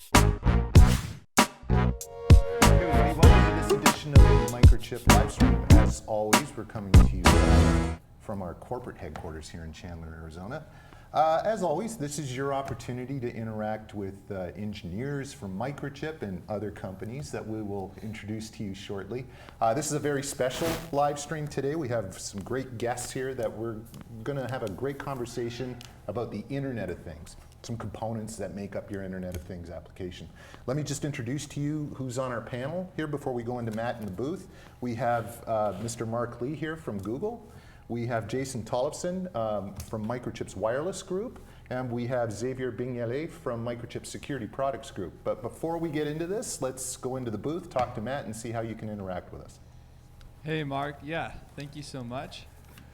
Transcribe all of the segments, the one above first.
Hey everybody, welcome to this edition of the Microchip livestream. As always, we're coming to you from our corporate headquarters here in Chandler, Arizona. As always, this is your opportunity to interact with engineers from Microchip and other companies that we will introduce to you shortly. This is a very special live stream today. We have some great guests here that we're going to have a great conversation about the Internet of Things, some components that make up your Internet of Things application. Let me just introduce to you who's on our panel here before we go into Matt in the booth. We have Mr. Mark Lee here from Google. We have Jason Tollefson from Microchip's wireless group, and we have Xavier Bignale from Microchip's security products group. But before we get into this, let's go into the booth, talk to Matt, and see how you can interact with us. Hey Mark, yeah, thank you so much.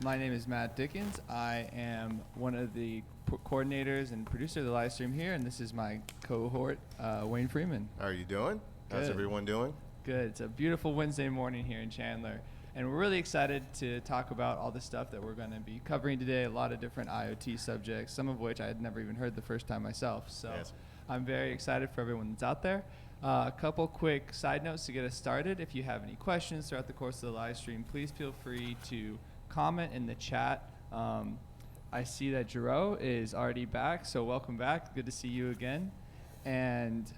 My name is Matt Dickens. I am one of the coordinators and producer of the live stream here, and this is my cohort, Wayne Freeman. How are you doing? Good. How's everyone doing? Good. It's a beautiful Wednesday morning here in Chandler, and we're really excited to talk about all the stuff that we're going to be covering today, a lot of different IoT subjects, some of which I had never even heard the first time myself. So Yes. I'm very excited for everyone that's out there. A couple quick side notes to get us started. If you have any questions throughout the course of the live stream, please feel free to comment in the chat. I see that Jero is already back, so welcome back. Good to see you again. And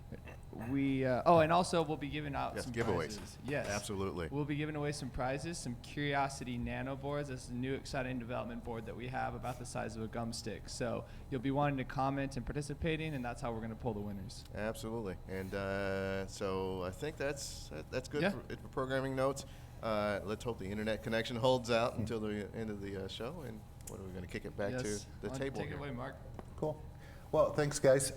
we, and also we'll be giving out some giveaways. prizes. Yes, Absolutely. We'll be giving away some prizes, some Curiosity Nano boards. This is a new exciting development board that we have about the size of a gum stick. So you'll be wanting to comment and participating, and that's how we're going to pull the winners. Absolutely. And so I think that's good Yeah. for programming notes. Let's hope the internet connection holds out until the end of the show. And what are we going to kick it back to the Why don't you table take here? it away, Mark. Cool. Well, thanks, guys.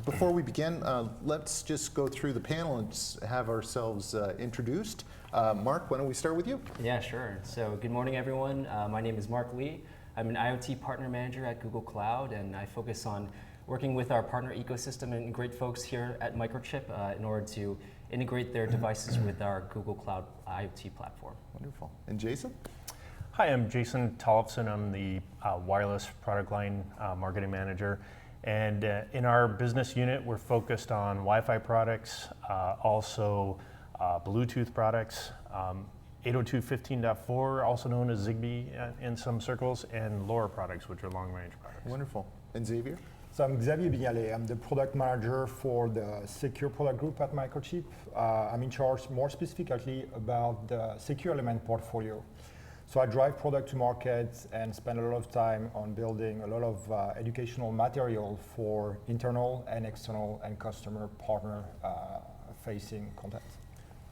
Before we begin, let's just go through the panel and just have ourselves introduced. Mark, why don't we start with you? Yeah, sure. So good morning, everyone. My name is Mark Lee. I'm an IoT partner manager at Google Cloud, and I focus on working with our partner ecosystem and great folks here at Microchip in order to integrate their devices with our Google Cloud IoT platform. Wonderful. And Jason? Hi, I'm Jason Tollefson. I'm the wireless product line marketing manager. And in our business unit, we're focused on Wi-Fi products, also Bluetooth products, 802.15.4, also known as Zigbee in some circles, and LoRa products, which are long-range products. Wonderful. And Xavier? So I'm Xavier Bignale. I'm the product manager for the secure product group at Microchip. I'm in charge more specifically about the secure element portfolio. So I drive product to market and spend a lot of time on building a lot of educational material for internal and external and customer partner facing content.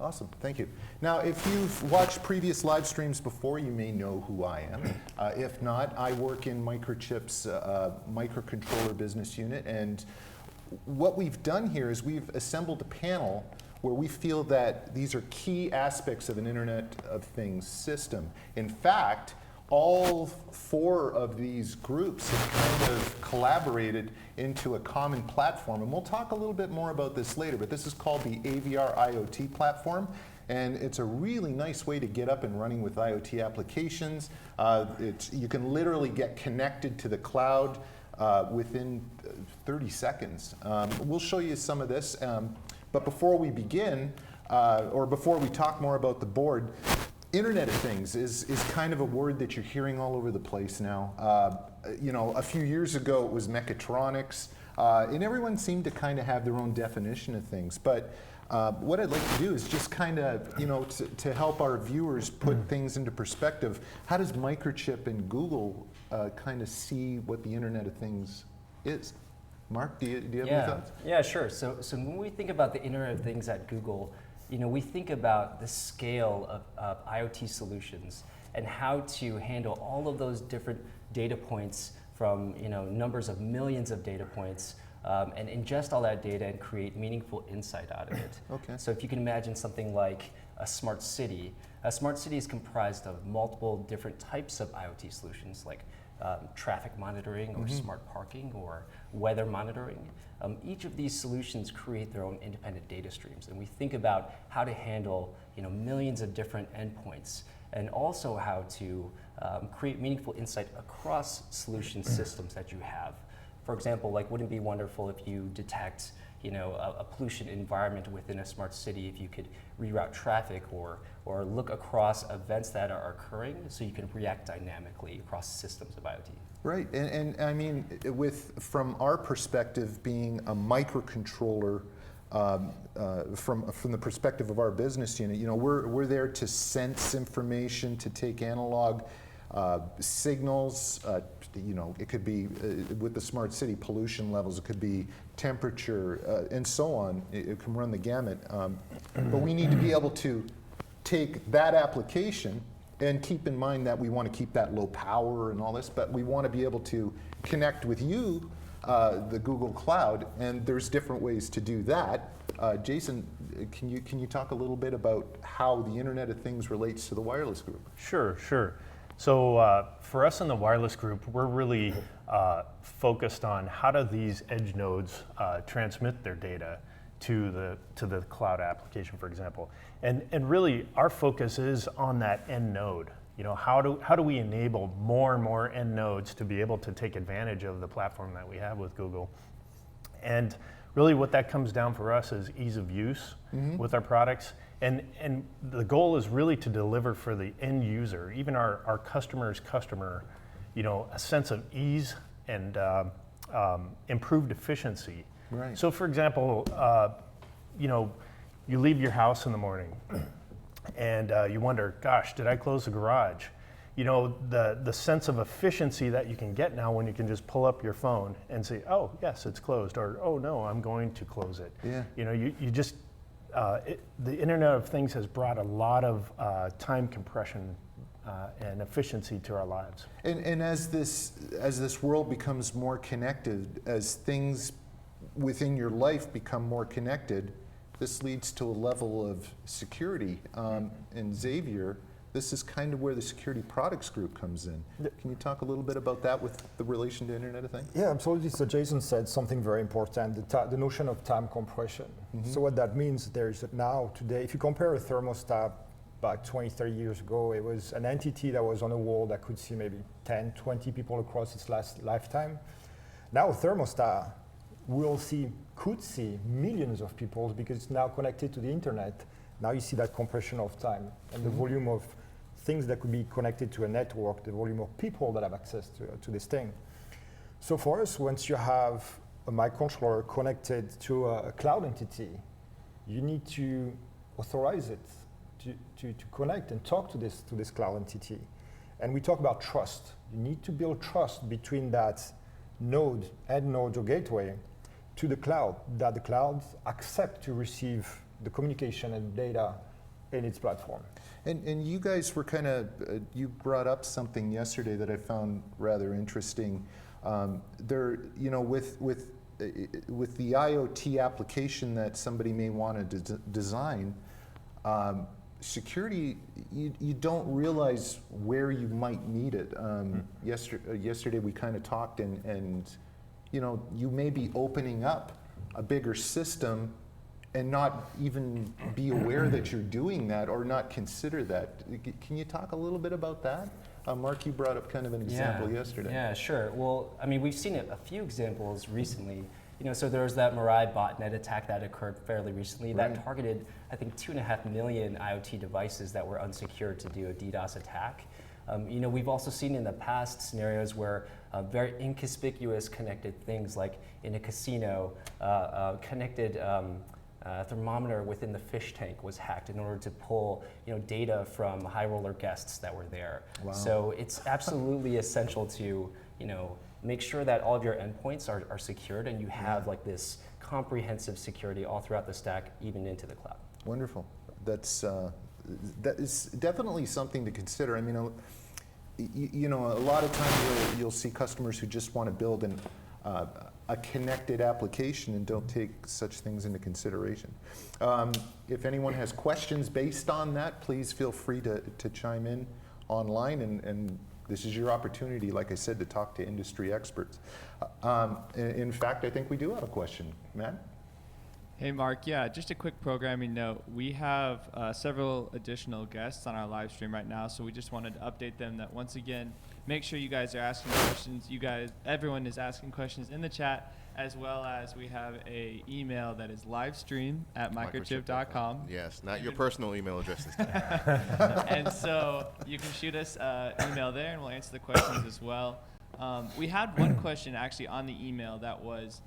Awesome, thank you. Now, if you've watched previous live streams before, you may know who I am. If not, I work in Microchip's microcontroller business unit, and what we've done here is we've assembled a panel where we feel that these are key aspects of an Internet of Things system. In fact, all four of these groups have kind of collaborated into a common platform, and we'll talk a little bit more about this later, but this is called the AVR-IoT platform, and it's a really nice way to get up and running with IoT applications. You can literally get connected to the cloud within 30 seconds. We'll show you some of this, but before we begin, or before we talk more about the board, Internet of Things is kind of a word that you're hearing all over the place now. A few years ago it was mechatronics, and everyone seemed to kind of have their own definition of things. But what I'd like to do is just kind of, to help our viewers put things into perspective, how does Microchip and Google kind of see what the Internet of Things is? Mark, do you have any thoughts? Yeah, sure. So when we think about the Internet of Things at Google, we think about the scale of IoT solutions and how to handle all of those different data points from numbers of millions of data points and ingest all that data and create meaningful insight out of it. Okay. So if you can imagine something like a smart city is comprised of multiple different types of IoT solutions like traffic monitoring or smart parking or weather monitoring. Each of these solutions create their own independent data streams, and we think about how to handle millions of different endpoints and also how to create meaningful insight across solution systems that you have. For example, like, wouldn't it be wonderful if you detect, a pollution environment within a smart city, if you could reroute traffic or look across events that are occurring so you can react dynamically across systems of IoT. Right, and I mean, from our perspective, being a microcontroller, from the perspective of our business unit, we're there to sense information, to take analog signals. It could be with the smart city pollution levels. It could be temperature and so on. It can run the gamut. But we need to be able to take that application and keep in mind that we want to keep that low power and all this, but we want to be able to connect with you, the Google Cloud, and there's different ways to do that. Jason, can you talk a little bit about how the Internet of Things relates to the wireless group? Sure. So for us in the wireless group, we're really focused on how do these edge nodes transmit their data to the cloud application, for example. And really, our focus is on that end node. How do we enable more and more end nodes to be able to take advantage of the platform that we have with Google? And really what that comes down for us is ease of use with our products. And the goal is really to deliver for the end user, even our customer's customer, a sense of ease and improved efficiency. Right. So for example, you leave your house in the morning and you wonder, gosh, did I close the garage? The sense of efficiency that you can get now when you can just pull up your phone and say, oh, yes, it's closed, or oh, no, I'm going to close it. Yeah. You just, the Internet of Things has brought a lot of time compression and efficiency to our lives. And as this world becomes more connected, as things within your life become more connected, this leads to a level of security. And Xavier, this is kind of where the security products group comes in. Can you talk a little bit about that with the relation to Internet of Things? Yeah, absolutely. So Jason said something very important, the notion of time compression. So what that means, there's now today, if you compare a thermostat back 20, 30 years ago, it was an entity that was on a wall that could see maybe 10, 20 people across its lifetime. Now a thermostat could see millions of people because it's now connected to the internet. Now you see that compression of time and the volume of things that could be connected to a network, the volume of people that have access to this thing. So for us, once you have a microcontroller connected to a cloud entity, you need to authorize it to connect and talk to this cloud entity. And we talk about trust. You need to build trust between that end node or gateway to the cloud, that the cloud accept to receive the communication and data in its platform. And you guys were you brought up something yesterday that I found rather interesting. With the IoT application that somebody may want to design, security, you don't realize where you might need it. Yesterday we kind of talked and you may be opening up a bigger system and not even be aware that you're doing that or not consider that. Can you talk a little bit about that? Mark, you brought up kind of an example yesterday. Yeah, sure. Well, I mean, we've seen a few examples recently. So there was that Mirai botnet attack that occurred fairly recently that targeted, I think, 2.5 million IoT devices that were unsecured to do a DDoS attack. We've also seen in the past scenarios where very inconspicuous connected things, like in a casino, connected thermometer within the fish tank was hacked in order to pull data from high roller guests that were there. Wow. So it's absolutely essential to make sure that all of your endpoints are secured and you have like this comprehensive security all throughout the stack, even into the cloud. Wonderful. That is definitely something to consider. I mean, a lot of times you'll see customers who just want to build a connected application and don't take such things into consideration. If anyone has questions based on that, please feel free to chime in online, and this is your opportunity, like I said, to talk to industry experts. In fact, I think we do have a question. Matt? Hey, Mark. Yeah, just a quick programming note. We have several additional guests on our live stream right now, so we just wanted to update them that once again, make sure you guys are asking questions. Everyone is asking questions in the chat, as well as we have a email that is livestream@microchip.com. Yes, not your personal email address this time. And so you can shoot us email there, and we'll answer the questions as well. We had one question actually on the email that was,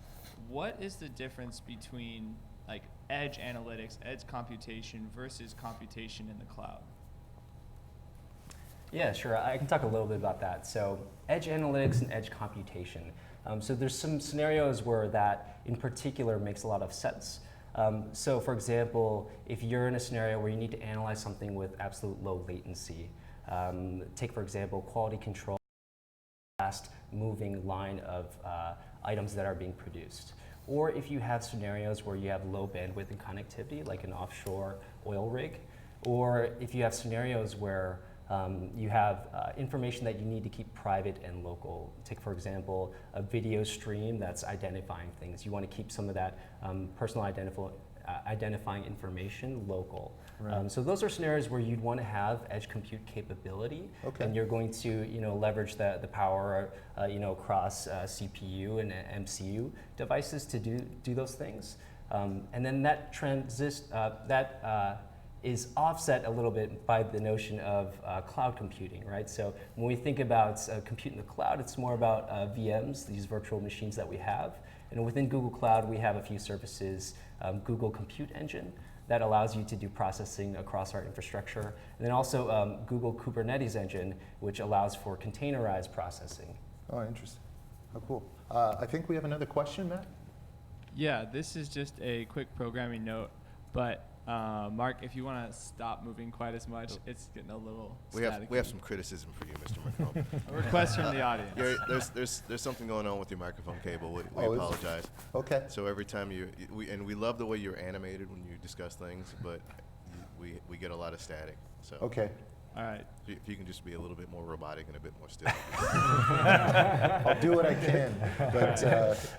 what is the difference between like edge analytics, edge computation versus computation in the cloud? Yeah, sure. I can talk a little bit about that. So edge analytics and edge computation. So there's some scenarios where that in particular makes a lot of sense. So for example, if you're in a scenario where you need to analyze something with absolute low latency, take for example quality control, fast moving line of items that are being produced. Or if you have scenarios where you have low bandwidth and connectivity, like an offshore oil rig, or if you have scenarios where you have information that you need to keep private and local. Take, for example, a video stream that's identifying things. You want to keep some of that personal identifying information local. Right. So those are scenarios where you'd want to have edge compute capability, Okay. and you're going to leverage the power across CPU and MCU devices to do those things. And then that is offset a little bit by the notion of cloud computing, right? So when we think about compute in the cloud, it's more about VMs, these virtual machines that we have. And within Google Cloud, we have a few services, Google Compute Engine, that allows you to do processing across our infrastructure. And then also Google Kubernetes Engine, which allows for containerized processing. Oh, interesting. Oh, cool. I think we have another question, Matt. Yeah, this is just a quick programming note, but Mark, if you want to stop moving quite as much, it's getting a little static. We have some criticism for you, Mr. McComb. A request from the audience. There's something going on with your microphone cable. We Oh, is it? apologize. Okay. So every time we love the way you're animated when you discuss things, but we get a lot of static. So Okay. All right. if you can just be a little bit more robotic and a bit more still. I'll do what I can, but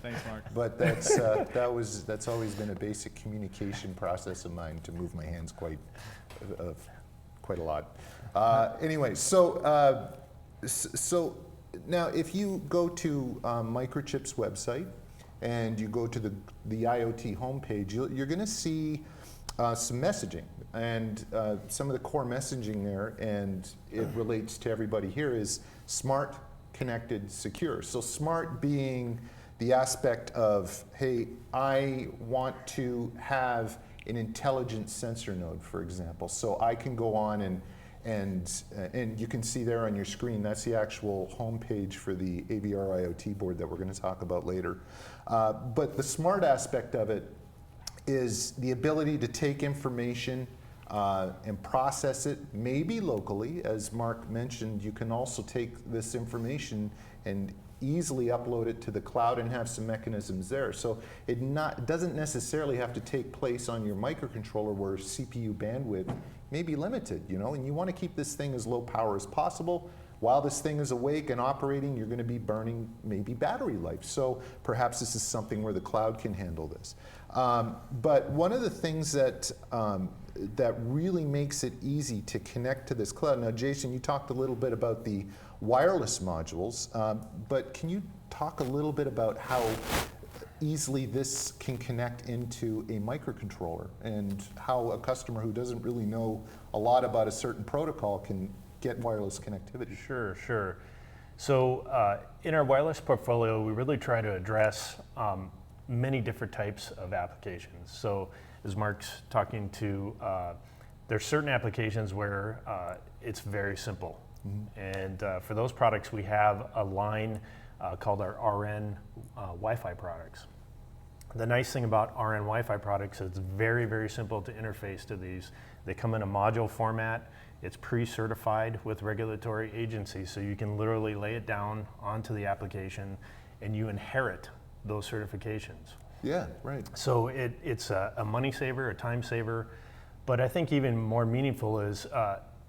Thanks, Mark. but that's always been a basic communication process of mine, to move my hands quite a lot. Anyway, so now if you go to Microchip's website and you go to the IoT homepage, you're going to see some messaging, and some of the core messaging there, and it relates to everybody here, is smart, connected, secure. So smart being the aspect of, hey, I want to have an intelligent sensor node, for example. So I can go on and you can see there on your screen, that's the actual homepage for the AVR-IoT board that we're going to talk about later. But the smart aspect of it is the ability to take information and process it, maybe locally. As Mark mentioned, you can also take this information and easily upload it to the cloud and have some mechanisms there. So it doesn't necessarily have to take place on your microcontroller, where CPU bandwidth may be limited, and you want to keep this thing as low power as possible. While this thing is awake and operating, you're going to be burning maybe battery life. So perhaps this is something where the cloud can handle this. But one of the things that really makes it easy to connect to this cloud. Now, Jason, you talked a little bit about the wireless modules, but can you talk a little bit about how easily this can connect into a microcontroller, and how a customer who doesn't really know a lot about a certain protocol can get wireless connectivity? Sure. So in our wireless portfolio, we really try to address many different types of applications. So as Mark's talking to, there's certain applications where it's very simple. Mm-hmm. And for those products, we have a line called our RN Wi-Fi products. The nice thing about RN Wi-Fi products is it's very, very simple to interface to these. They come in a module format. It's pre-certified with regulatory agencies, so you can literally lay it down onto the application and you inherit those certifications. Yeah, right. So it's a money saver, a time saver, but I think even more meaningful is,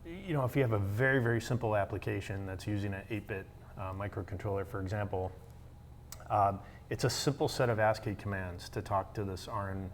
if you have a very, very simple application that's using an 8-bit microcontroller, for example, it's a simple set of ASCII commands to talk to this RN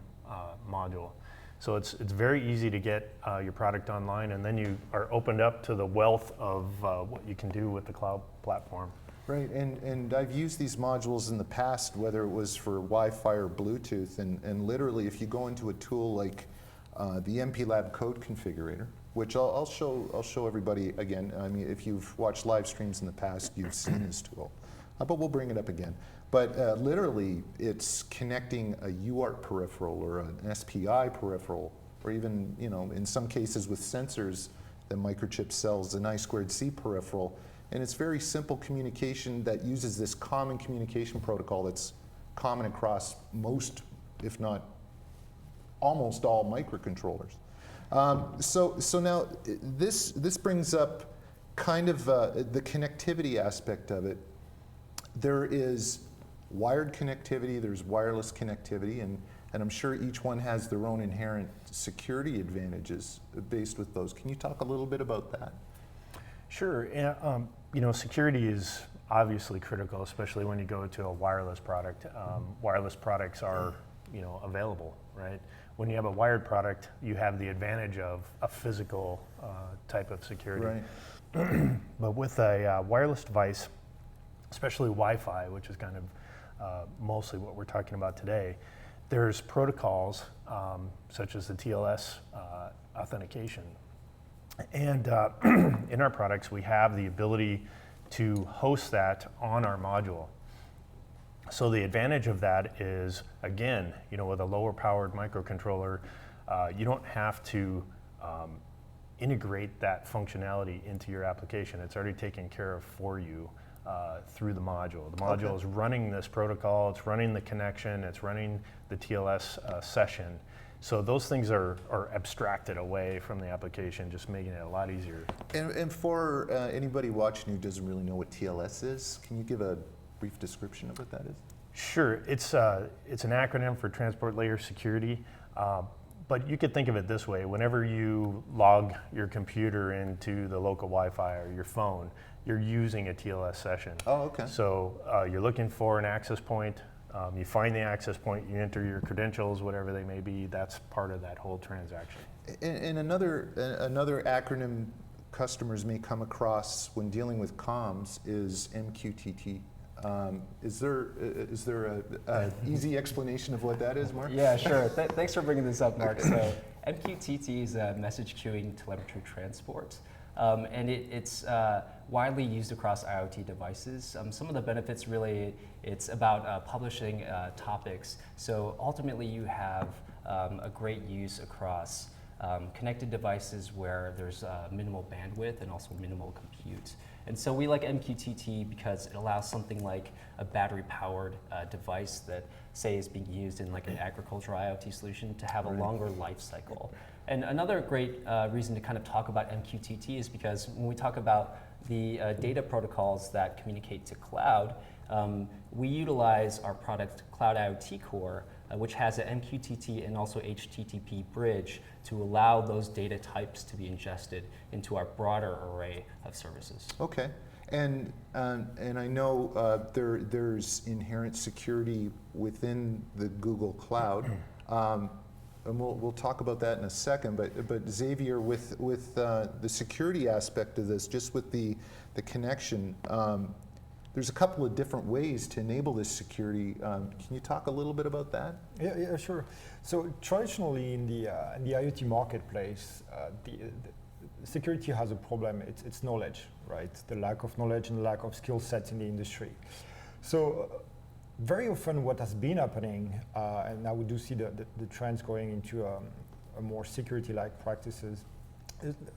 module. So it's very easy to get your product online, and then you are opened up to the wealth of what you can do with the cloud platform. Right, and I've used these modules in the past, whether it was for Wi-Fi or Bluetooth, and literally if you go into a tool like the MPLab code configurator, which I'll show everybody again. I mean, if you've watched live streams in the past, you've seen this tool, but we'll bring it up again. But literally, it's connecting a UART peripheral or an SPI peripheral, or even, you know, in some cases with sensors, that Microchip sells an I2C peripheral. And it's very simple communication that uses this common communication protocol that's common across most, if not almost all, microcontrollers. So now this brings up kind of the connectivity aspect of it. There is wired connectivity, there's wireless connectivity, and I'm sure each one has their own inherent security advantages based with those. Can you talk a little bit about that? Sure. You know, security is obviously critical, especially when you go to a wireless product. Wireless products are, you know, available, right? When you have a wired product, you have the advantage of a physical type of security. Right. But with a wireless device, especially Wi-Fi, which is kind of mostly what we're talking about today, there's protocols such as the TLS authentication. And in our products, we have the ability to host that on our module. So the advantage of that is, again, you know, with a lower powered microcontroller, you don't have to integrate that functionality into your application. It's already taken care of for you through the module. The module is running this protocol, it's running the connection, it's running the TLS session. So those things are abstracted away from the application, just making it a lot easier. And for anybody watching who doesn't really know what TLS is, can you give a brief description of what that is? Sure, it's an acronym for Transport Layer Security, but you could think of it this way. Whenever you log your computer into the local Wi-Fi or your phone, you're using a TLS session. Oh, okay. So you're looking for an access point, you find the access point, you enter your credentials, whatever they may be, that's part of that whole transaction. And another acronym customers may come across when dealing with comms is MQTT. Is there an easy explanation of what that is, Mark? Yeah, sure. Thanks for bringing this up, Mark. So MQTT is a message queuing telemetry transport. And it's widely used across IoT devices. Some of the benefits really, it's about publishing topics. So ultimately you have a great use across connected devices where there's minimal bandwidth and also minimal compute. And so we like MQTT because it allows something like a battery-powered device that, say, is being used in like an agricultural IoT solution to have a longer life cycle. And another great reason to kind of talk about MQTT is because when we talk about the data protocols that communicate to cloud, we utilize our product Cloud IoT Core, which has an MQTT and also HTTP bridge to allow those data types to be ingested into our broader array of services. Okay, and I know there's inherent security within the Google Cloud, and we'll talk about that in a second. But Xavier, with the security aspect of this, just with the connection. There's a couple of different ways to enable this security. Can you talk a little bit about that? Yeah, sure. So traditionally in the IoT marketplace, the security has a problem. It's knowledge, right? The lack of knowledge and the lack of skill sets in the industry. So very often what has been happening, and now we do see the trends going into a more security-like practices,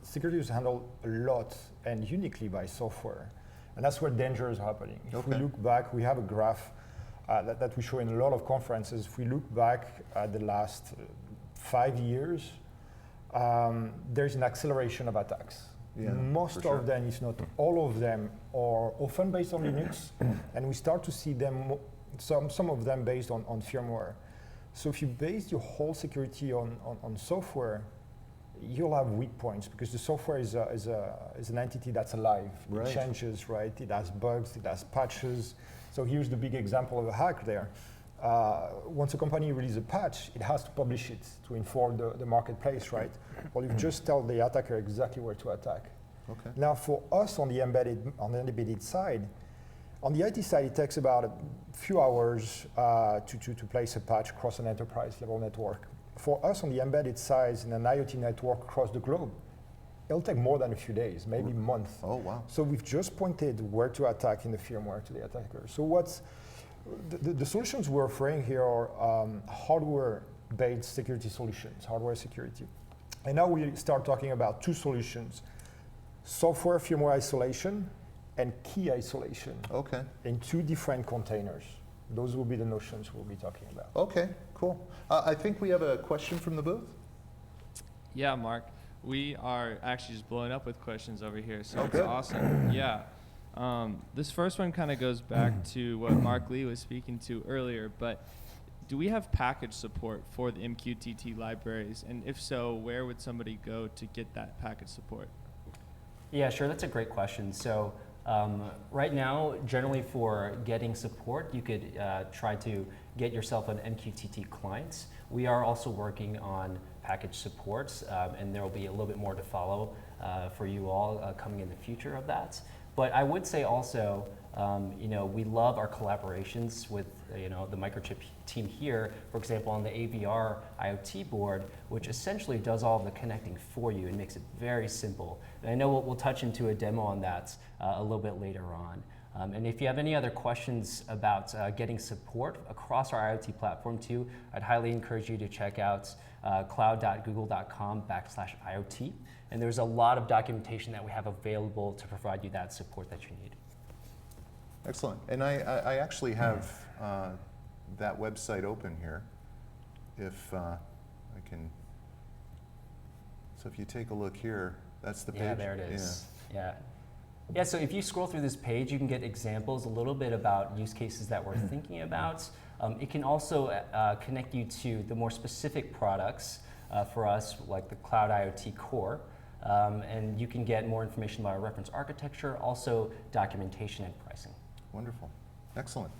security is handled a lot and uniquely by software. And that's where danger is happening. If we look back, we have a graph that we show in a lot of conferences. If we look back at the last 5 years, there's an acceleration of attacks. Yeah, most of them, if not all of them, are often based on Linux, and we start to see them, some of them based on firmware. So if you base your whole security on software, you'll have weak points because the software is an entity that's alive. Right. It changes, right? It has bugs, it has patches. So here's the big example of a hack there. once a company releases a patch, it has to publish it to inform the marketplace, right? Well, you just tell the attacker exactly where to attack. Okay. Now, for us on the embedded side, on the IT side, it takes about a few hours to place a patch across an enterprise level network. For us on the embedded side, in an IoT network across the globe, it'll take more than a few days, maybe a month. Oh, wow. So we've just pointed where to attack in the firmware to the attacker. So what's the solutions we're offering here are hardware-based security solutions, hardware security. And now we start talking about two solutions: software firmware isolation and key isolation. Okay. In two different containers. Those will be the notions we'll be talking about. Okay, cool. I think we have a question from the booth. Yeah, Mark. We are actually just blowing up with questions over here, so Oh, it's good. awesome. Yeah. This first one kind of goes back to what Mark Lee was speaking to earlier, but do we have package support for the MQTT libraries? And if so, where would somebody go to get that package support? Yeah, sure, that's a great question. So right now, generally for getting support, you could try to get yourself an MQTT client. We are also working on package supports, and there will be a little bit more to follow for you all coming in the future of that. But I would say also, we love our collaborations with the Microchip team here, for example, on the AVR-IoT board, which essentially does all of the connecting for you and makes it very simple. And I know we'll touch into a demo on that a little bit later on. And if you have any other questions about getting support across our IoT platform too, I'd highly encourage you to check out cloud.google.com/IoT. And there's a lot of documentation that we have available to provide you that support that you need. Excellent. And I actually have that website open here. If I can, so if you take a look here, that's the page. Yeah, there it is. Yeah, so if you scroll through this page, you can get examples, a little bit about use cases that we're thinking about. It can also connect you to the more specific products for us, like the Cloud IoT Core. And you can get more information about our reference architecture, also documentation and pricing. Wonderful. Excellent.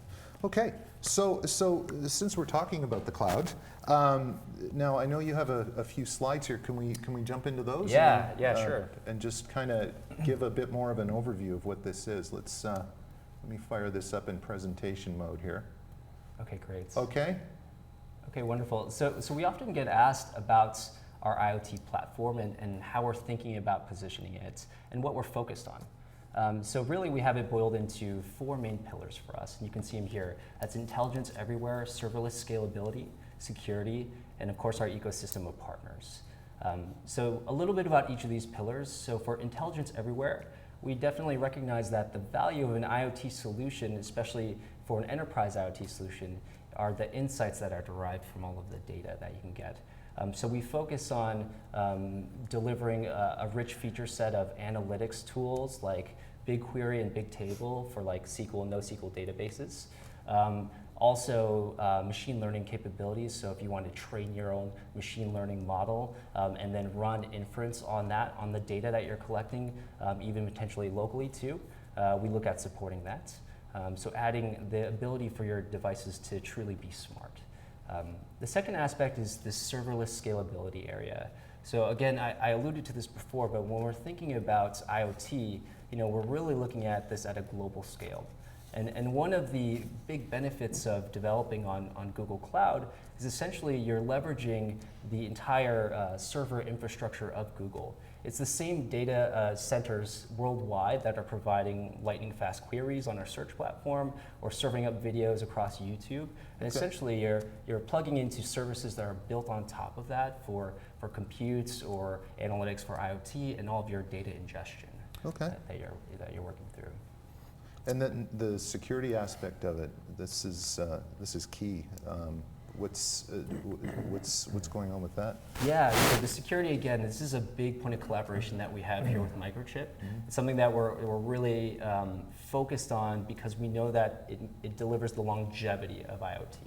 Okay, so since we're talking about the cloud, now I know you have a few slides here. Can we jump into those? Yeah, sure. And just kind of give a bit more of an overview of what this is. Let me fire this up in presentation mode here. Okay, great. Okay. Okay, wonderful. So we often get asked about our IoT platform and how we're thinking about positioning it and what we're focused on. So really we have it boiled into four main pillars for us. And you can see them here. That's intelligence everywhere, serverless scalability, security, and of course our ecosystem of partners. So a little bit about each of these pillars. So for intelligence everywhere, we definitely recognize that the value of an IoT solution, especially for an enterprise IoT solution, are the insights that are derived from all of the data that you can get. So we focus on delivering a rich feature set of analytics tools like BigQuery and Bigtable for like SQL and NoSQL databases. Also machine learning capabilities, so if you want to train your own machine learning model and then run inference on that, on the data that you're collecting, even potentially locally too, we look at supporting that. So adding the ability for your devices to truly be smart. The second aspect is this serverless scalability area. So again, I alluded to this before, but when we're thinking about IoT, we're really looking at this at a global scale. And one of the big benefits of developing on Google Cloud is essentially you're leveraging the entire server infrastructure of Google. It's the same data centers worldwide that are providing lightning fast queries on our search platform or serving up videos across YouTube. And essentially you're plugging into services that are built on top of that for computes or analytics for IoT and all of your data ingestion that you're working through. And then the security aspect of it, this is key. What's going on with that? Yeah, so the security, again, this is a big point of collaboration that we have here with Microchip. It's something that we're really focused on because we know that it delivers the longevity of IoT.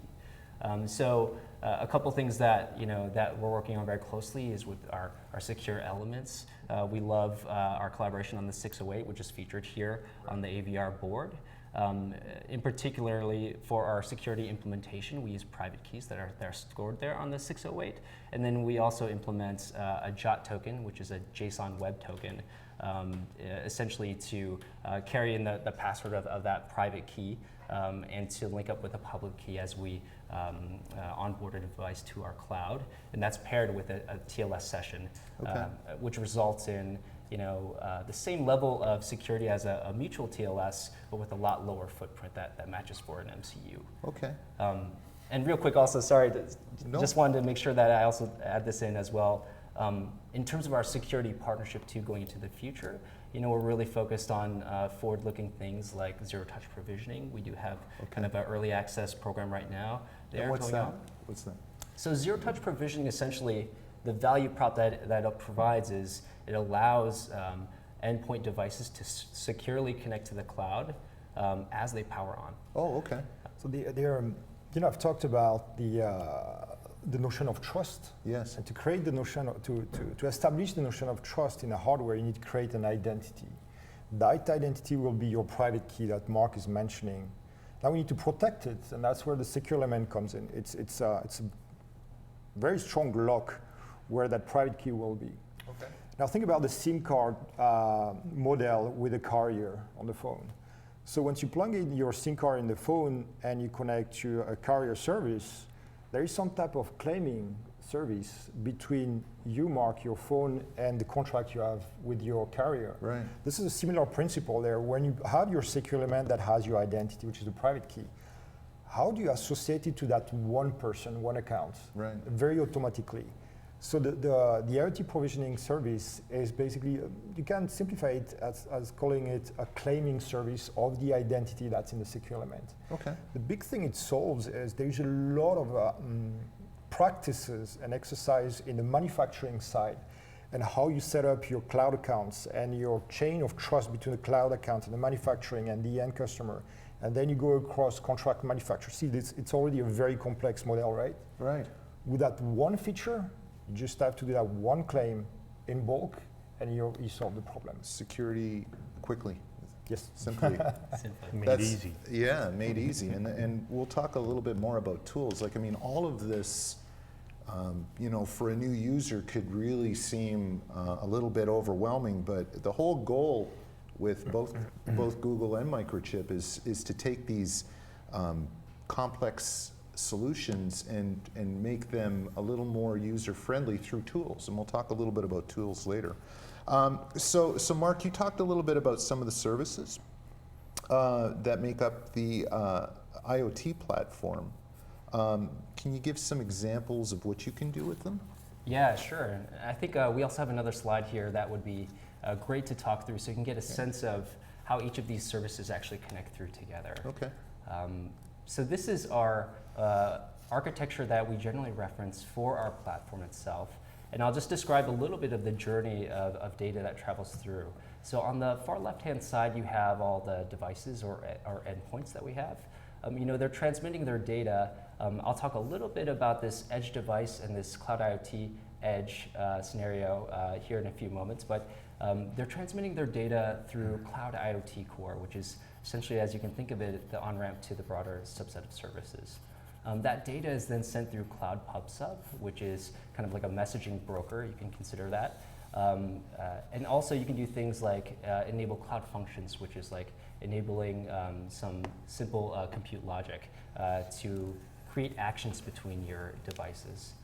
So a couple things that that we're working on very closely is with our secure elements. We love our collaboration on the 608, which is featured here on the AVR board. In particularly for our security implementation, we use private keys that are stored there on the 608. And then we also implement a JOT token, which is a JSON web token, essentially to carry in the password of that private key and to link up with a public key as we onboard a device to our cloud. And that's paired with a TLS session, which results in the same level of security as a mutual TLS, but with a lot lower footprint that matches for an MCU. Okay. And real quick also, sorry, No. just wanted to make sure that I also add this in as well. In terms of our security partnership too going into the future, we're really focused on forward-looking things like zero-touch provisioning. We do have kind of an early access program right now. And what's that? What's that? So zero-touch provisioning, essentially, the value prop that it provides is it allows endpoint devices to securely connect to the cloud as they power on. Oh, okay. So I've talked about the notion of trust. Yes. And to create the notion to establish the notion of trust in the hardware, you need to create an identity. That identity will be your private key that Mark is mentioning. Now we need to protect it, and that's where the secure element comes in. It's a very strong lock where that private key will be. Okay. Now think about the SIM card model with a carrier on the phone. So once you plug in your SIM card in the phone and you connect to a carrier service, there is some type of claiming service between you, Mark, your phone, and the contract you have with your carrier. Right. This is a similar principle there. When you have your secure element that has your identity, which is the private key, how do you associate it to that one person, one account? Right. Very automatically. So the IoT provisioning service is basically, you can simplify it as calling it a claiming service of the identity that's in the secure element. Okay. The big thing it solves is there's a lot of practices and exercise in the manufacturing side and how you set up your cloud accounts and your chain of trust between the cloud account and the manufacturing and the end customer. And then you go across contract manufacturer. See, it's already a very complex model, right? Right. With that one feature, you just have to do that one claim in bulk and you solve the problem. Security quickly. Yes. Simply. Made easy. Yeah, made easy. And we'll talk a little bit more about tools. All of this, for a new user could really seem a little bit overwhelming, but the whole goal with both Google and Microchip is to take these complex solutions and make them a little more user-friendly through tools. And we'll talk a little bit about tools later. So Mark, you talked a little bit about some of the services that make up the IoT platform. Can you give some examples of what you can do with them? Yeah, sure. I think we also have another slide here that would be great to talk through so you can get a sense of how each of these services actually connect through together. Okay. So this is our architecture that we generally reference for our platform itself. And I'll just describe a little bit of the journey of data that travels through. So on the far left-hand side, you have all the devices or endpoints that we have. They're transmitting their data. I'll talk a little bit about this edge device and this cloud IoT edge scenario here in a few moments, but they're transmitting their data through Cloud IoT Core, which is essentially, as you can think of it, the on-ramp to the broader subset of services. That data is then sent through Cloud PubSub, which is kind of like a messaging broker, you can consider that. And also you can do things like enable cloud functions, which is like enabling some simple compute logic to create actions between your devices.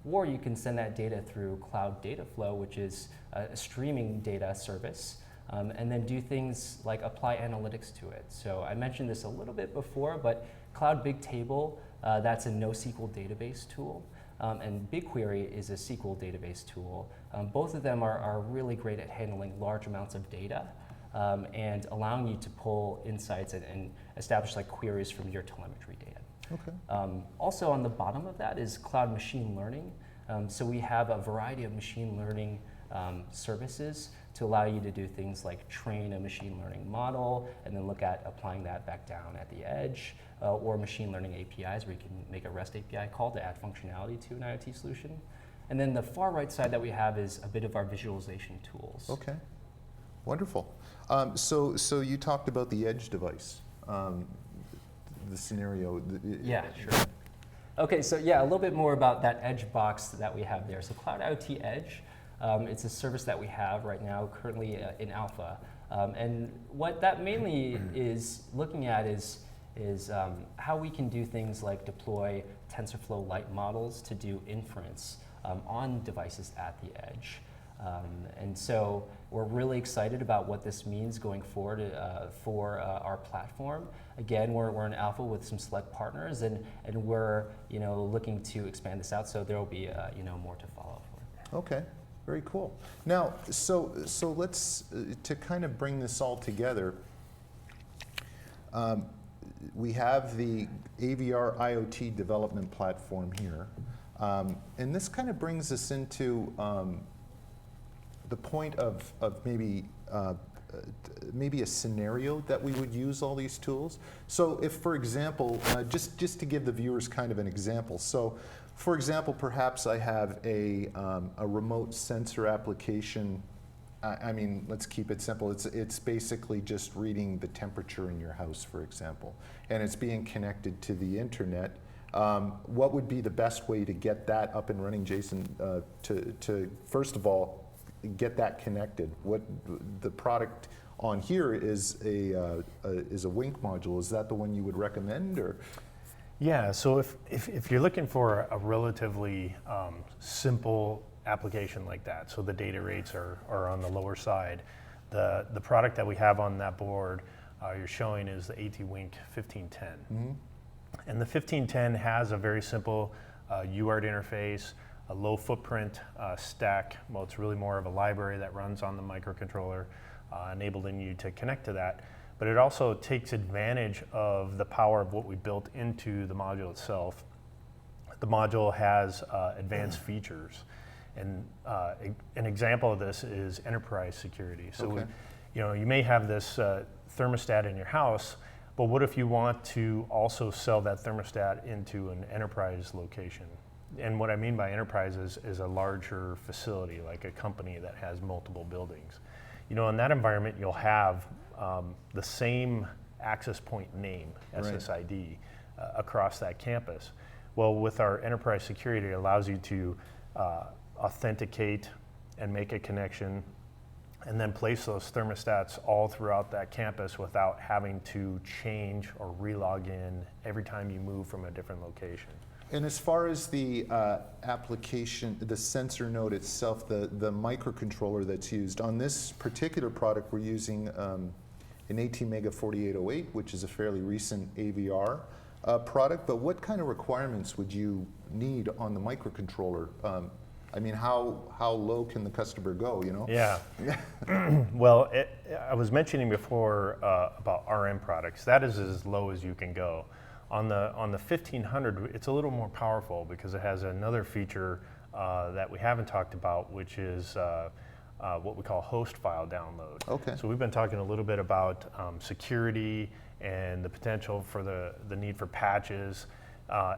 Or you can send that data through Cloud Data Flow, which is a streaming data service, and then do things like apply analytics to it. So I mentioned this a little bit before, but Cloud Bigtable, that's a NoSQL database tool, and BigQuery is a SQL database tool. Both of them are really great at handling large amounts of data and allowing you to pull insights and establish like queries from your telemetry data. Okay. Also on the bottom of that is Cloud Machine Learning. So we have a variety of machine learning services to allow you to do things like train a machine learning model and then look at applying that back down at the edge, or machine learning APIs where you can make a REST API call to add functionality to an IoT solution. And then the far right side that we have is a bit of our visualization tools. Okay. Wonderful. So you talked about the edge device, the scenario. Yeah, sure. Okay, so yeah, a little bit more about that edge box that we have there. So Cloud IoT Edge, it's a service that we have right now, currently in alpha. And what that mainly is looking at is how we can do things like deploy TensorFlow Lite models to do inference on devices at the edge. And so we're really excited about what this means going forward for our platform. Again, we're in alpha with some select partners, and we're looking to expand this out. So there will be more to follow for. Okay, very cool. Now, so let's to kind of bring this all together. We have the AVR-IoT development platform here, and this kind of brings us into the point of maybe a scenario that we would use all these tools. So if, for example, just to give the viewers kind of an example. So, for example, perhaps I have a remote sensor application. I mean, let's keep it simple. It's basically just reading the temperature in your house, for example, and it's being connected to the internet. What would be the best way to get that up and running, Jason? To first of all, get that connected. What the product on here is a Wink module. Is that the one you would recommend, or? Yeah. So if you're looking for a relatively simple application like that, so the data rates are on the lower side, the product that we have on that board you're showing is the AT-Wink 1510. Mm-hmm. And the 1510 has a very simple UART interface, a low footprint stack. Well, it's really more of a library that runs on the microcontroller, enabling you to connect to that. But it also takes advantage of the power of what we built into the module itself. The module has advanced features. And an example of this is enterprise security. So okay. You may have this thermostat in your house, but what if you want to also sell that thermostat into an enterprise location? And what I mean by enterprise is a larger facility, like a company that has multiple buildings. In that environment, you'll have the same access point name, SSID, across that campus. Well, with our enterprise security, it allows you to authenticate and make a connection, and then place those thermostats all throughout that campus without having to change or re-log in every time you move from a different location. And as far as the application, the sensor node itself, the microcontroller that's used, on this particular product we're using an ATmega 4808, which is a fairly recent AVR product, but what kind of requirements would you need on the microcontroller? I mean, how low can the customer go, Yeah. Well, I was mentioning before about RM products. That is as low as you can go. On the 1500, it's a little more powerful because it has another feature that we haven't talked about, which is what we call host file download. Okay. So we've been talking a little bit about security and the potential for the need for patches.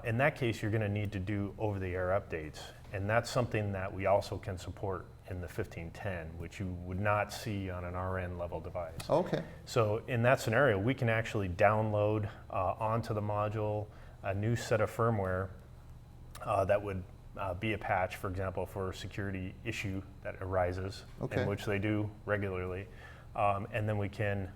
In that case, you're going to need to do over-the-air updates, and that's something that we also can support in the 1510, which you would not see on an RN level device. Okay. So in that scenario, we can actually download onto the module a new set of firmware that would be a patch, for example, for a security issue that arises, Okay. in which they do regularly, and then we can,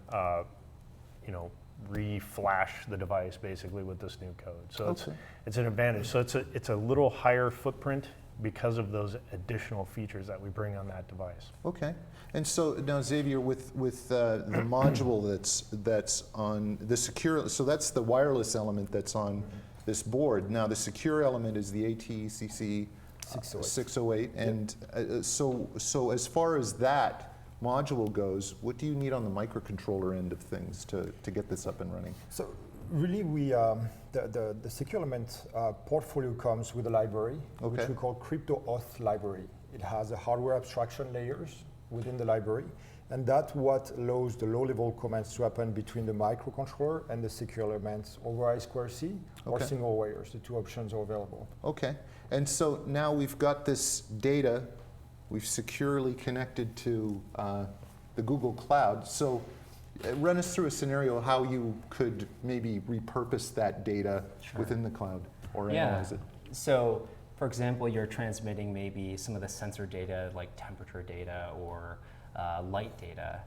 re-flash the device basically with this new code. So Okay. it's an advantage. So it's a little higher footprint because of those additional features that we bring on that device. Okay. And so now, Xavier, with the module that's on the secure, so that's the wireless element that's on this board. Now, the secure element is the ATECC 608. And so as far as that module goes, what do you need on the microcontroller end of things to get this up and running? So really, the secure element portfolio comes with a library, Okay. which we call RTOS library. It has a hardware abstraction layers within the library, and that's what allows the low-level commands to happen between the microcontroller and the secure elements over I2C or Okay. single wires. The two options are available. Okay. And so now we've got this data, we've securely connected to the the Google Cloud. So run us through a scenario how you could maybe repurpose that data within the cloud or analyze it. So, for example, you're transmitting maybe some of the sensor data like temperature data or light data.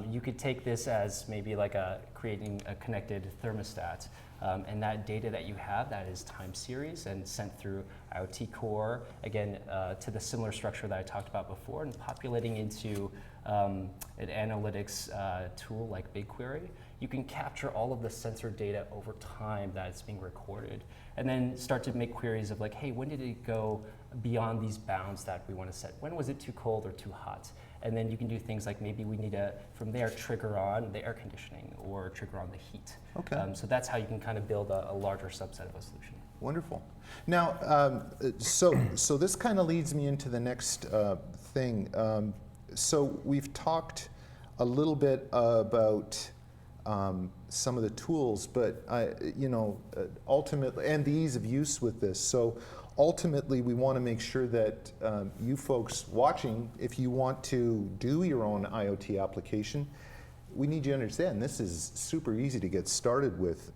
You could take this as maybe like creating a connected thermostat, and that data that you have, that is time series and sent through IoT Core, again, to the similar structure that I talked about before, and populating into an analytics tool like BigQuery. You can capture all of the sensor data over time that it's being recorded, and then start to make queries of like, hey, when did it go beyond these bounds that we want to set? When was it too cold or too hot? And then you can do things like maybe we need to, from there, trigger on the air conditioning or trigger on the heat. Okay. So that's how you can kind of build a larger subset of a solution. Wonderful. Now, so this kind of leads me into the next thing. So we've talked a little bit about some of the tools, but ultimately, and the ease of use with this. So ultimately, we want to make sure that you folks watching, if you want to do your own IoT application, we need you to understand this is super easy to get started with.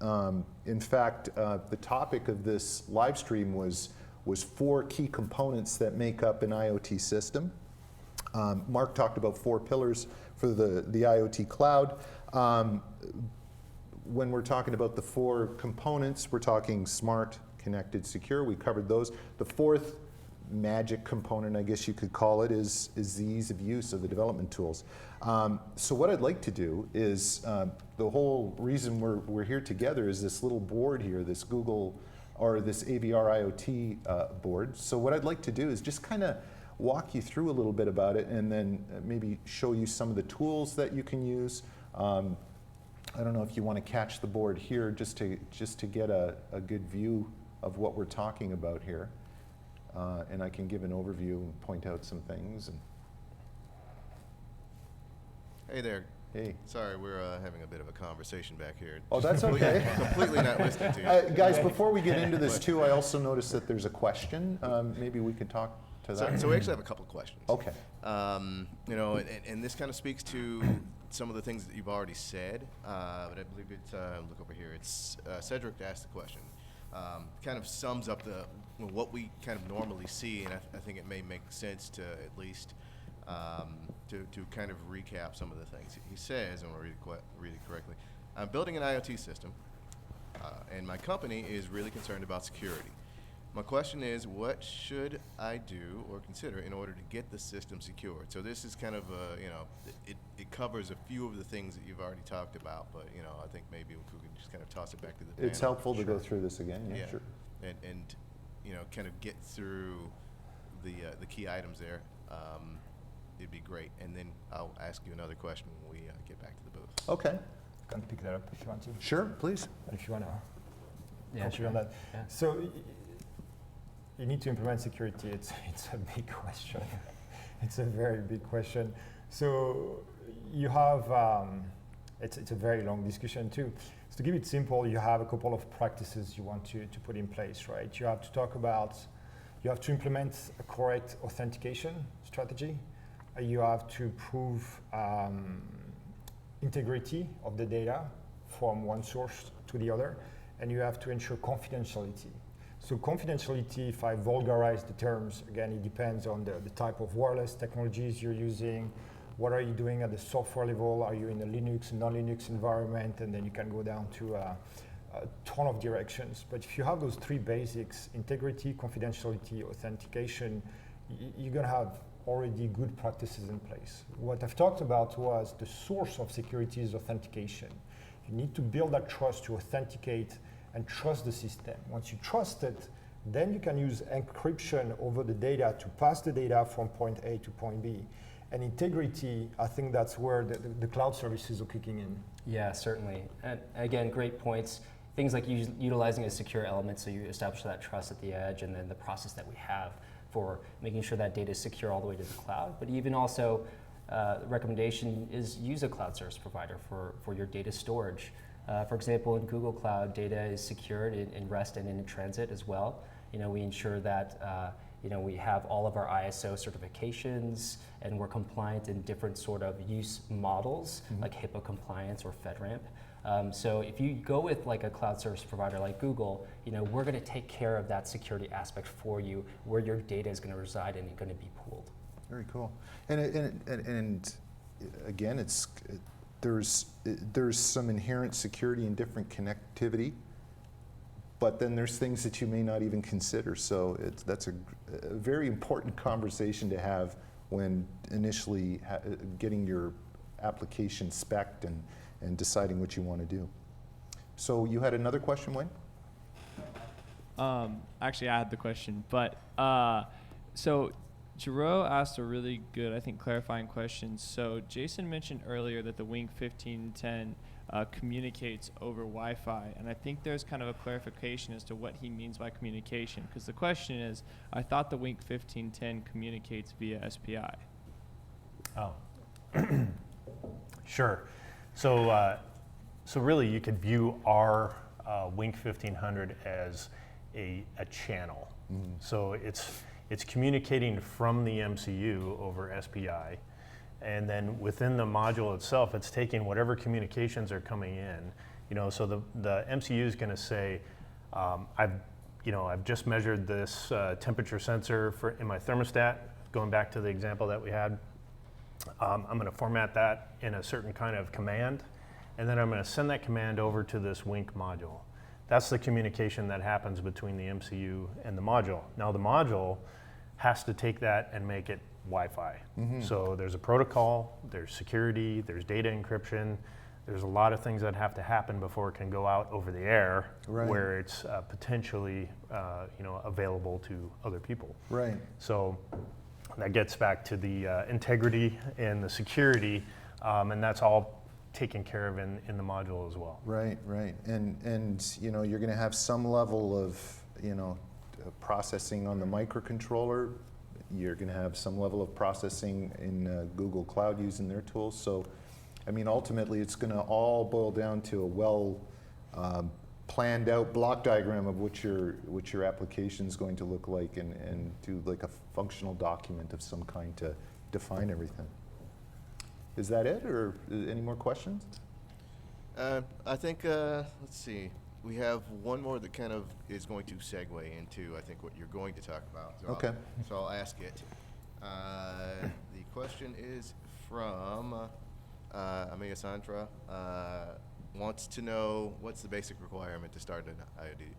In fact, the topic of this live stream was 4 key components that make up an IoT system. Mark talked about 4 pillars for the IoT cloud. When we're talking about the 4 components, we're talking smart, connected, secure. We covered those. The 4th magic component, I guess you could call it, is the ease of use of the development tools. So what I'd like to do is, the whole reason we're here together is this little board here, this Google, or this AVR-IoT board. So what I'd like to do is just kind of walk you through a little bit about it, and then maybe show you some of the tools that you can use. I don't know if you want to catch the board here just to get a good view of what we're talking about here. And I can give an overview and point out some things. And Hey there. hey. Sorry, we're having a bit of a conversation back here. Oh, that's okay. Completely not listening to you. Guys, before we get into this too, I also noticed that there's a question. Maybe we could talk to that. So we actually have a couple of questions. Okay. And this kind of speaks to some of the things that you've already said, but I believe it's, look over here, it's Cedric asked the question. Kind of sums up what we kind of normally see, and I think it may make sense to at least to kind of recap some of the things. He says, and I'll read it correctly, I'm building an IoT system, and my company is really concerned about security. My question is, what should I do or consider in order to get the system secured? So this is kind of it covers a few of the things that you've already talked about, but I think maybe we can just kind of toss it back to the panel. It's helpful to go through this again. Yeah, sure. And kind of get through the key items there. It'd be great, and then I'll ask you another question when we get back to the booth. Okay. Can pick that up if you want to. Sure, please. If you want to Yeah, on that. Yeah. So you need to implement security. It's a big question. It's a very big question. So you have, it's a very long discussion too. So to keep it simple, you have a couple of practices you want to put in place, right? You have to talk about, you have to implement a correct authentication strategy. You have to prove integrity of the data from one source to the other, and you have to ensure confidentiality. So confidentiality, if I vulgarize the terms, again, it depends on the type of wireless technologies you're using. What are you doing at the software level? Are you in a Linux, non-Linux environment? And then you can go down to a ton of directions. But if you have those 3 basics, integrity, confidentiality, authentication, you're going to have already good practices in place. What I've talked about was the source of security is authentication. You need to build that trust to authenticate and trust the system. Once you trust it, then you can use encryption over the data to pass the data from point A to point B. And integrity, I think that's where the cloud services are kicking in. Yeah, certainly. And again, great points. Things like utilizing a secure element, so you establish that trust at the edge, and then the process that we have for making sure that data is secure all the way to the cloud. But even also, the recommendation is use a cloud service provider for your data storage. For example, in Google Cloud, data is secured in rest and in transit as well. We ensure that We have all of our ISO certifications, and we're compliant in different sort of use models, like HIPAA compliance or FedRAMP. So if you go with like a cloud service provider like Google, we're going to take care of that security aspect for you, where your data is going to reside and going to be pooled. Very cool. And again, there's some inherent security in different connectivity, but then there's things that you may not even consider. So that's a very important conversation to have when initially getting your application spec'd and deciding what you want to do. So you had another question, Wayne? Actually, I had the question, but so Jerome asked a really good, I think, clarifying question. So Jason mentioned earlier that the Wing 1510 communicates over Wi-Fi, and I think there's kind of a clarification as to what he means by communication, because the question is, I thought the Wing 1510 communicates via SPI. Oh, sure. So really, you could view our Wing 1500 as a channel. So it's communicating from the MCU over SPI, and then within the module itself, it's taking whatever communications are coming in. So the MCU is going to say, I've just measured this temperature sensor in my thermostat. Going back to the example that we had, I'm going to format that in a certain kind of command, and then I'm going to send that command over to this Wink module. That's the communication that happens between the MCU and the module. Now the module has to take that and make it Wi-Fi. So there's a protocol, there's security, there's data encryption, there's a lot of things that have to happen before it can go out over the air, where it's potentially available to other people. Right. So that gets back to the integrity and the security, and that's all taken care of in the module as well. Right, right. And you're going to have some level of processing on the microcontroller. You're going to have some level of processing in Google Cloud using their tools. So, I mean, ultimately, it's going to all boil down to a well planned out block diagram of what your application is going to look like, and do like a functional document of some kind to define everything. Is that it, or any more questions? I think, let's see, we have one more that kind of is going to segue into, I think, what you're going to talk about. So Okay. So I'll ask it. The question is from Amiga Sandra. Wants to know what's the basic requirement to start an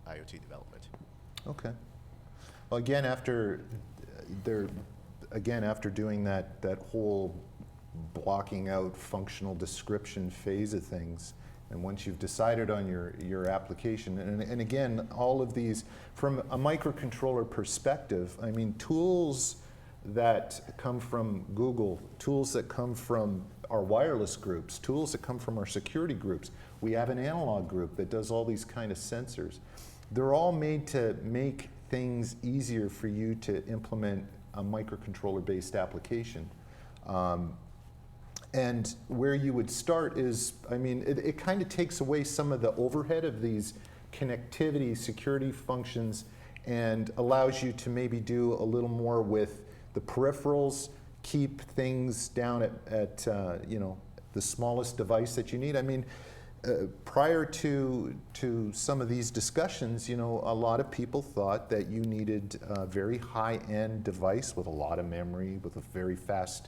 IoT development. Okay. Well, again, after doing that whole blocking out functional description phase of things, and once you've decided on your application, and again, all of these, from a microcontroller perspective, I mean, tools that come from Google, tools that come from our wireless groups, tools that come from our security groups. We have an analog group that does all these kind of sensors. They're all made to make things easier for you to implement a microcontroller-based application. And where you would start is, I mean, it kind of takes away some of the overhead of these connectivity, security functions, and allows you to maybe do a little more with the peripherals, keep things down at the smallest device that you need. I mean, prior to some of these discussions, a lot of people thought that you needed a very high-end device with a lot of memory, with a very fast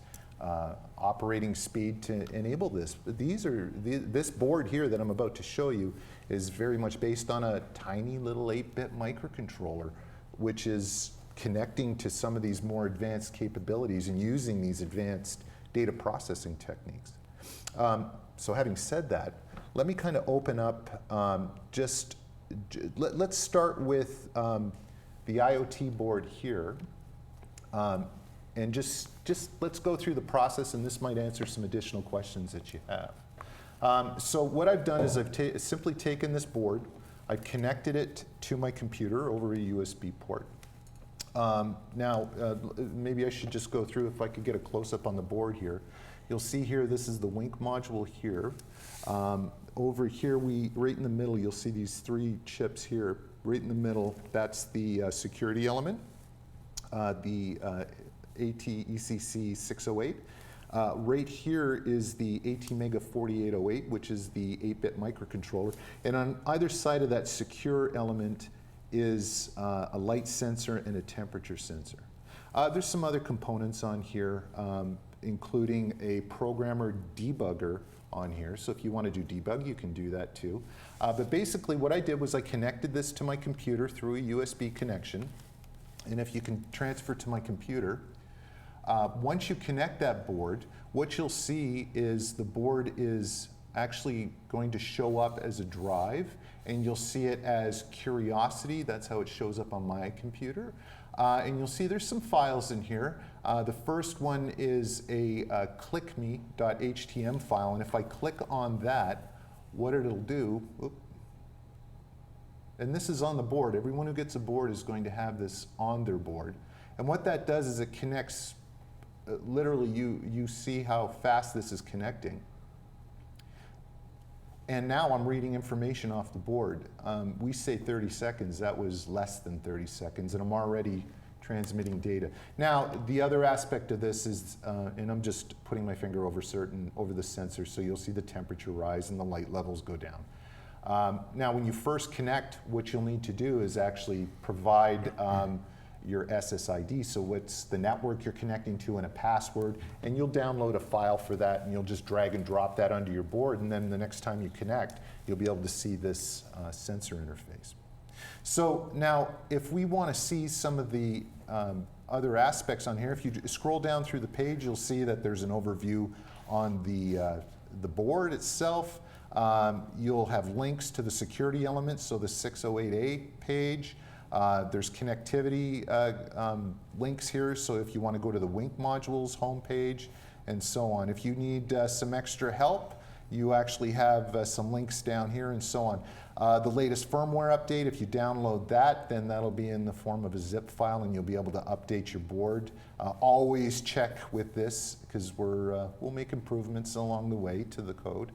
operating speed to enable this. This board here that I'm about to show you is very much based on a tiny little 8-bit microcontroller, which is connecting to some of these more advanced capabilities and using these advanced data processing techniques. So having said that, let me kind of open up let's start with the IoT board here. And just let's go through the process, and this might answer some additional questions that you have. So what I've done is I've simply taken this board, I've connected it to my computer over a USB port. Now, maybe I should just go through, if I could get a close-up on the board here. You'll see here, this is the Wink module here. Over here, right in the middle, you'll see these 3 chips here. Right in the middle, that's the security element. the ATECC 608. Right here is the ATmega 4808, which is the 8-bit microcontroller. And on either side of that secure element is a light sensor and a temperature sensor. There's some other components on here, including a programmer debugger on here. So if you want to do debug, you can do that too. But basically what I did was I connected this to my computer through a USB connection. And if you can transfer to my computer, once you connect that board, what you'll see is the board is actually going to show up as a drive, and you'll see it as Curiosity. That's how it shows up on my computer. And you'll see there's some files in here. The first one is a clickme.htm file, and if I click on that, what it'll do, and this is on the board. Everyone who gets a board is going to have this on their board. And what that does is it connects, literally you see how fast this is connecting. And now I'm reading information off the board. We say 30 seconds, that was less than 30 seconds, and I'm already transmitting data. Now, the other aspect of this is, and I'm just putting my finger over the sensor, so you'll see the temperature rise and the light levels go down. Now, when you first connect, what you'll need to do is actually provide your SSID, so what's the network you're connecting to and a password, and you'll download a file for that, and you'll just drag and drop that onto your board, and then the next time you connect, you'll be able to see this sensor interface. So now, if we want to see some of the other aspects on here, if you scroll down through the page, you'll see that there's an overview on the board itself. You'll have links to the security elements, so the 608A page. There's connectivity links here, so if you want to go to the Wink modules homepage and so on. If you need some extra help, you actually have some links down here and so on. The latest firmware update, if you download that, then that'll be in the form of a zip file and you'll be able to update your board. Always check with this because we'll make improvements along the way to the code.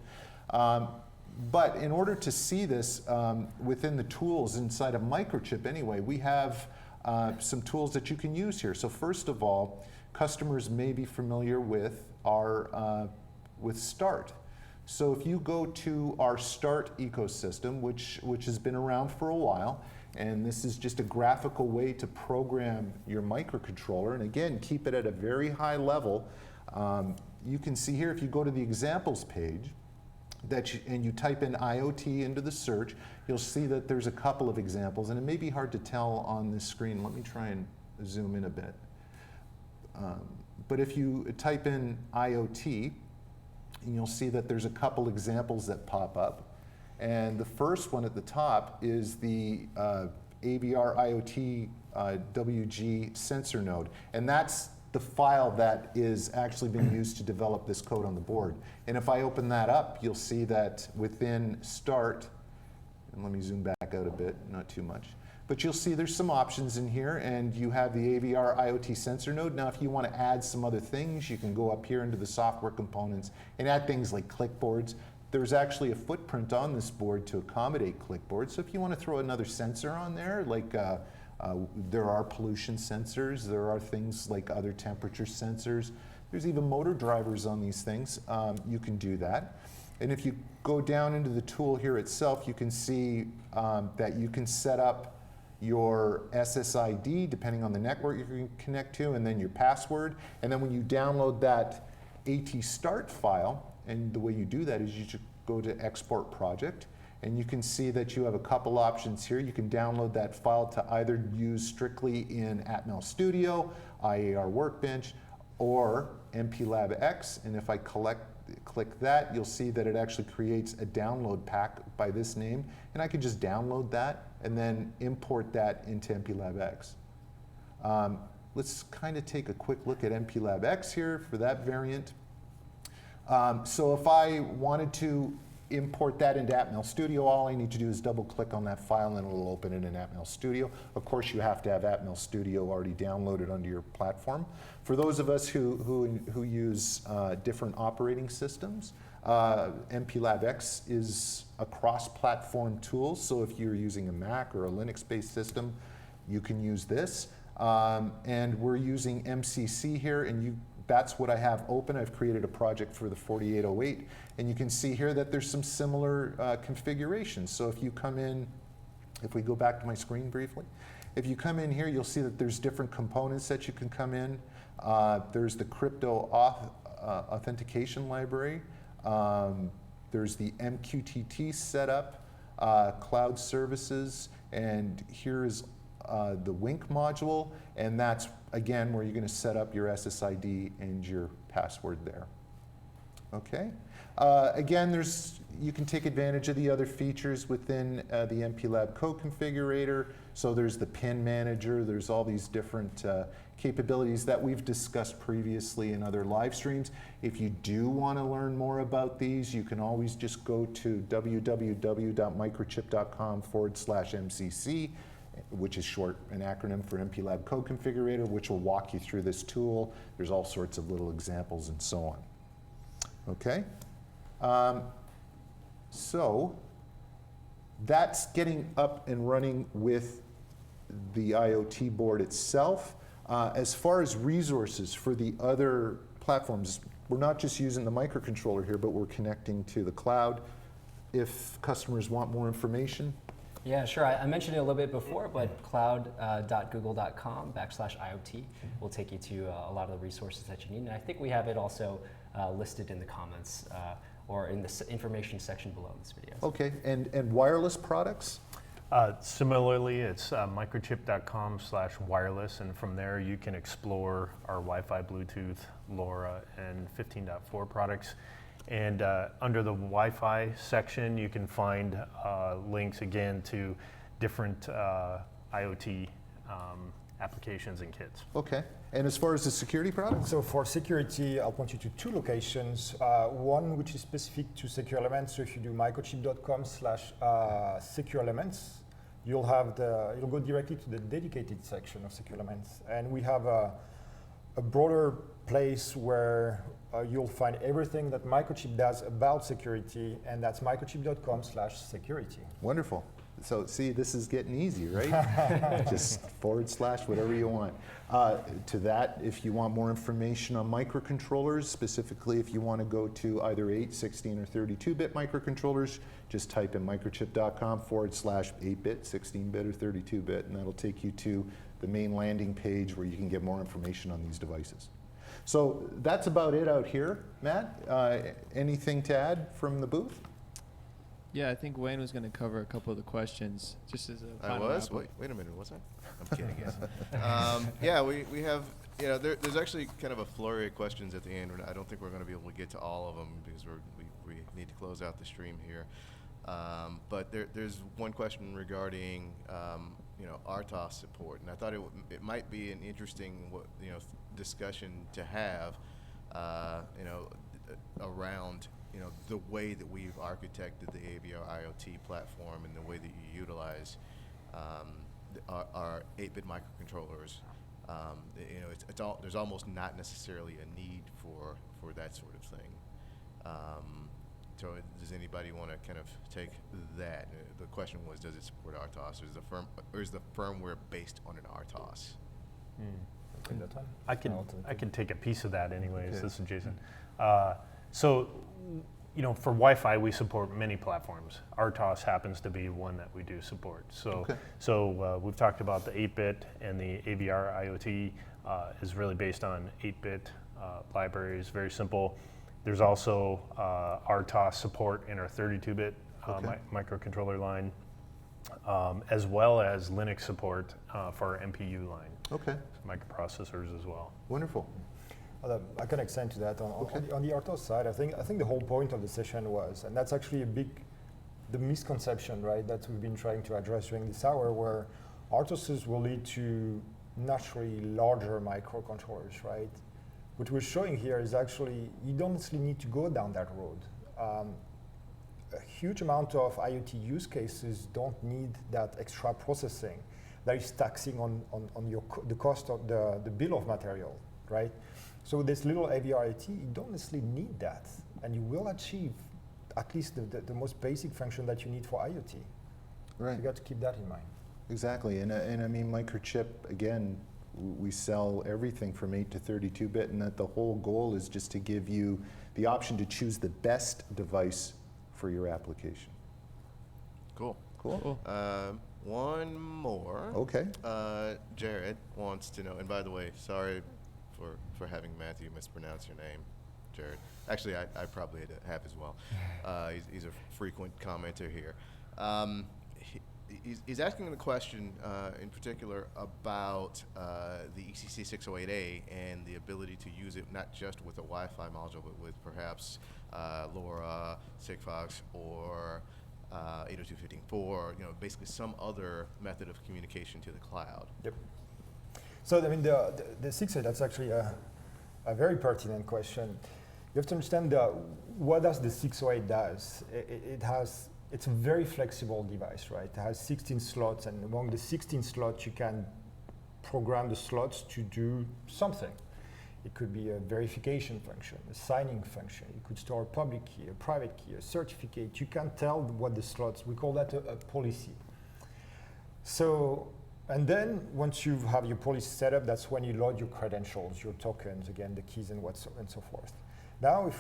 But in order to see this within the tools inside of Microchip anyway, we have some tools that you can use here. So first of all, customers may be familiar with with START. So if you go to our START ecosystem, which has been around for a while, and this is just a graphical way to program your microcontroller, and again, keep it at a very high level. You can see here, if you go to the examples page, and you type in IoT into the search, you'll see that there's a couple of examples, and it may be hard to tell on this screen. Let me try and zoom in a bit. But if you type in IoT, and you'll see that there's a couple examples that pop up. And the first one at the top is the AVR-IoT WG sensor node, and that's the file that is actually being used to develop this code on the board. And if I open that up, you'll see that within START, and let me zoom back out a bit, not too much, but you'll see there's some options in here, and you have the AVR-IoT sensor node. Now, if you want to add some other things, you can go up here into the software components and add things like clickboards. There's actually a footprint on this board to accommodate clickboards, so if you want to throw another sensor on there, like there are pollution sensors, there are things like other temperature sensors, there's even motor drivers on these things, you can do that. And if you go down into the tool here itself, you can see that you can set up your SSID depending on the network you can connect to, and then your password. And then when you download that AT-start file, and the way you do that is you should go to Export Project, and you can see that you have a couple options here. You can download that file to either use strictly in Atmel Studio, IAR Workbench, or MPLAB X. And if I click that, you'll see that it actually creates a download pack by this name. And I can just download that and then import that into MPLAB X. Let's kind of take a quick look at MPLAB X here for that variant. So if I wanted to import that into Atmel Studio, all I need to do is double click on that file and it'll open it in Atmel Studio. Of course, you have to have Atmel Studio already downloaded onto your platform. For those of us who use different operating systems, MPLAB X is a cross-platform tool, so if you're using a Mac or a Linux-based system, you can use this. And we're using MCC here, and that's what I have open. I've created a project for the 4808, and you can see here that there's some similar configurations. So if you come in, if we go back to my screen briefly, if you come in here, you'll see that there's different components that you can come in. There's the crypto authentication library. There's the MQTT setup, cloud services, and here is the Wink module, and that's, again, where you're going to set up your SSID and your password there. Okay. Again, you can take advantage of the other features within the MPLAB code configurator. So there's the pin manager, there's all these different capabilities that we've discussed previously in other live streams. If you do want to learn more about these, you can always just go to www.microchip.com/MCC, which is an acronym for MPLAB code configurator, which will walk you through this tool. There's all sorts of little examples and so on. Okay? So that's getting up and running with the IoT board itself. As far as resources for the other platforms, we're not just using the microcontroller here, but we're connecting to the cloud. If customers want more information, Yeah, sure. I mentioned it a little bit before, but cloud.google.com/IoT will take you to a lot of the resources that you need. And I think we have it also listed in the comments or in the information section below this video. okay. And wireless products? Similarly, it's microchip.com/wireless, and from there you can explore our Wi-Fi, Bluetooth, LoRa, and 15.4 products. And under the Wi-Fi section, you can find links again to different IoT applications and kits. Okay. And as far as the security products? So for security, I'll point you to two locations. One which is specific to secure elements. So if you do microchip.com/secure elements, you'll go directly to the dedicated section of secure elements. And we have a broader place where you'll find everything that Microchip does about security, and that's microchip.com/security. Wonderful. So see, this is getting easy, right? Just / whatever you want. To that, if you want more information on microcontrollers, specifically if you want to go to either 8, 16, or 32-bit microcontrollers, just type in microchip.com/8-bit, 16-bit, or 32-bit, and that'll take you to the main landing page where you can get more information on these devices. So that's about it out here. Matt, anything to add from the booth? Yeah, I think Wayne was going to cover a couple of the questions just as a I final was? wrap-up. Wait a minute, was I? I'm kidding, yes. Yeah, we have, there's actually kind of a flurry of questions at the end. I don't think we're going to be able to get to all of them because we need to close out the stream here. But there's one question regarding, RTOS support, and I thought it might be an interesting, discussion to have, around the way that we've architected the AVR-IoT platform and the way that you utilize our 8-bit microcontrollers. There's almost not necessarily a need for that sort of thing. So does anybody want to kind of take that? The question was, does it support RTOS, or is the firmware based on an RTOS? Take that one? I can take a piece of that anyways. Okay. This is Jason. So, for Wi-Fi, we support many platforms. RTOS happens to be one that we do support. So, Okay. We've talked about the 8-bit, and the AVR-IoT is really based on 8-bit libraries, very simple. There's also RTOS support in our 32-bit Okay. microcontroller line, as well as Linux support for our MPU line, Okay, microprocessors as well. wonderful. I can extend to that. Okay. On the RTOS side, I think the whole point of the session was, and that's actually the misconception, right, that we've been trying to address during this hour, where RTOSs will lead to naturally larger microcontrollers, right? What we're showing here is actually, you don't necessarily need to go down that road. A huge amount of IoT use cases don't need that extra processing that is taxing on the cost of the bill of material, right? So this little AVR-IoT, you don't necessarily need that, and you will achieve at least the most basic function that you need for IoT. Right. You got to keep that in mind. Exactly, and I mean, Microchip, again, We sell everything from 8 to 32-bit, and that the whole goal is just to give you the option to choose the best device for your application. Cool. Cool. One more. Okay. Jared wants to know, and by the way, sorry for having Matthew mispronounce your name, Jared. Actually, I probably have as well. He's a frequent commenter here. He's asking the question in particular about the ECC 608A and the ability to use it not just with a Wi-Fi module, but with perhaps LoRa, Sigfox, or 802.15.4, basically some other method of communication to the cloud. Yep. So I mean, the 608, that's actually a very pertinent question. You have to understand what does the 608 does. It's a very flexible device, right? It has 16 slots, and among the 16 slots, you can program the slots to do something. It could be a verification function, a signing function. You could store a public key, a private key, a certificate. You can tell what the slots, we call that a policy. So, and then once you have your policy set up, that's when you load your credentials, your tokens, again, the keys and so forth. Now,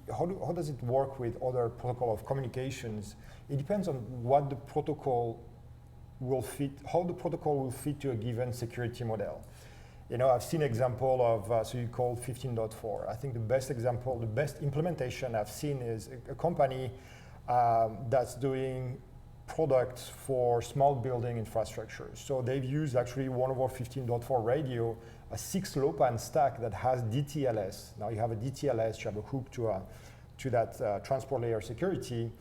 how does it work with other protocol of communications? It depends on what the protocol will fit, how the protocol will fit to a given security model. I've seen example of, so you call 15.4. I think the best example, the best implementation I've seen is a company that's doing products for small building infrastructure. So they've used actually one of our 15.4 radio, a 6-LoWPAN stack that has DTLS. Now you have a DTLS, you have a hook to that transport layer security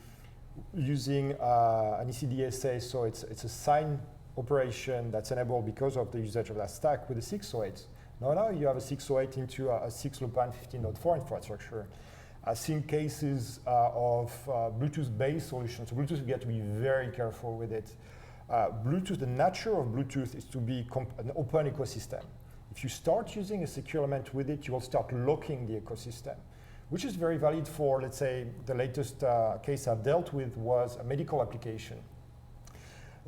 using an ECDSA, so it's a sign operation that's enabled because of the usage of that stack with the 608. Now you have a 608 into a 6-LoWPAN 15.4 infrastructure. I've seen cases of Bluetooth-based solutions. So Bluetooth, you have to be very careful with it. Bluetooth, the nature of Bluetooth is to be an open ecosystem. If you start using a secure element with it, you will start locking the ecosystem, which is very valid for, let's say, the latest case I've dealt with was a medical application.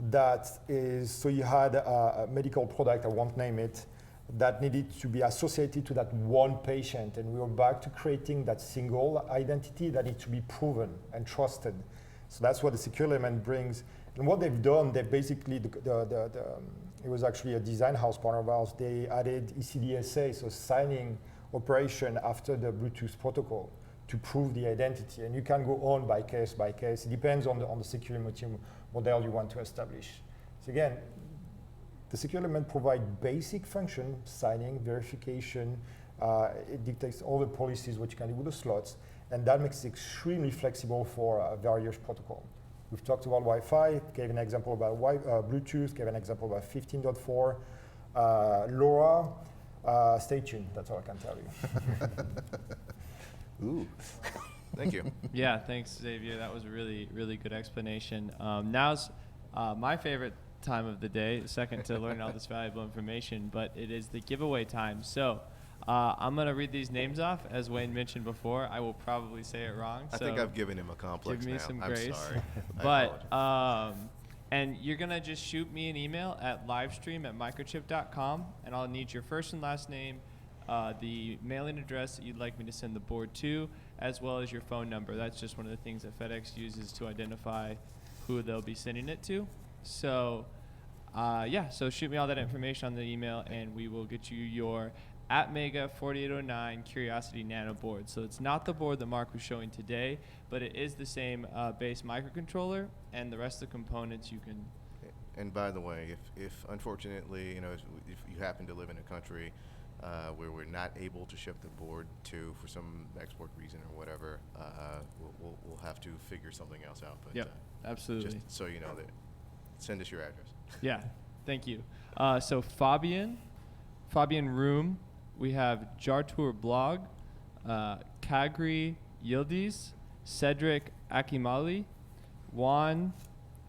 That is, so you had a medical product, I won't name it, that needed to be associated to that one patient, and we were back to creating that single identity that needs to be proven and trusted. So that's what the secure element brings. And what they've done, they basically, it was actually a design house partner of ours, they added ECDSA, so signing operation after the Bluetooth protocol to prove the identity. And you can go on by case. It depends on the security model you want to establish. So again, the secure element provides basic function, signing, verification. It dictates all the policies, what you can do with the slots, and that makes it extremely flexible for various protocols. We've talked about Wi-Fi, gave an example about Bluetooth, gave an example about 15.4, LoRa. Stay tuned, that's all I can tell you. Ooh. Thank you. Yeah, thanks, Xavier. That was a really, really good explanation. Now's my favorite time of the day, second to learn all this valuable information, but it is the giveaway time. So I'm going to read these names off. As Wayne mentioned before, I will probably say it wrong. I think I've given him a complex give me now. some I'm grace. sorry. But and you're going to just shoot me an email at livestream@microchip.com, and I'll need your first and last name, the mailing address that you'd like me to send the board to, as well as your phone number. That's just one of the things that FedEx uses to identify who they'll be sending it to. So so shoot me all that information on the email, and we will get you your Atmega 4809 Curiosity Nano board. So it's not the board that Mark was showing today, but it is the same base microcontroller, and the rest of the components you can. And by the way, if unfortunately, if you happen to live in a country where we're not able to ship the board to for some export reason or whatever, we'll have to figure something else out. But Yep, absolutely. just so you know that, send us your address. Yeah, thank you. So Fabian Room, we have Jartour Blog, Kagri Yildiz, Cedric Akimali, Juan,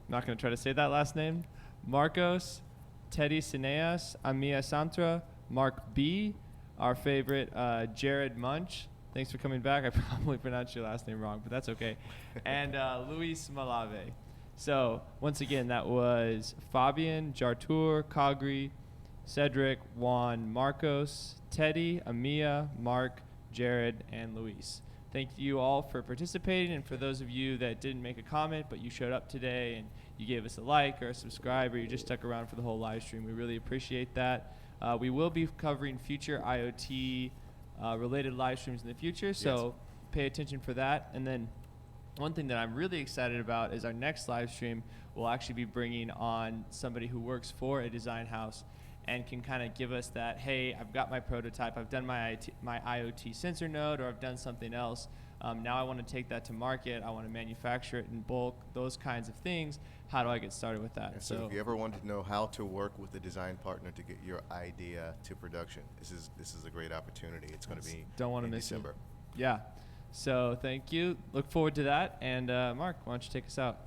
not going to try to say that last name, Marcos, Teddy Sineas, Amia Santra, Mark B, our favorite Jared Munch. Thanks for coming back. I probably pronounced your last name wrong, but that's okay. And Luis Malave. So once again, that was Fabian, Jartour, Kagri, Cedric, Juan, Marcos, Teddy, Amia, Mark, Jared, and Luis. Thank you all for participating, and for those of you that didn't make a comment but you showed up today and you gave us a like or a subscribe or you just stuck around for the whole live stream, we really appreciate that. We will be covering future IoT related live streams in the future, so pay attention for that. And then one thing that I'm really excited about is our next live stream will actually be bringing on somebody who works for a design house and can kind of give us that, hey, I've got my prototype, I've done my IoT sensor node, or I've done something else. Now I want to take that to market, I want to manufacture it in bulk, those kinds of things. How do I get started with that? And so if you ever wanted to know how to work with a design partner to get your idea to production, this is a great opportunity. It's going to be don't want to in miss December. it. Yeah. So thank you. Look forward to that. And Mark, why don't you take us out?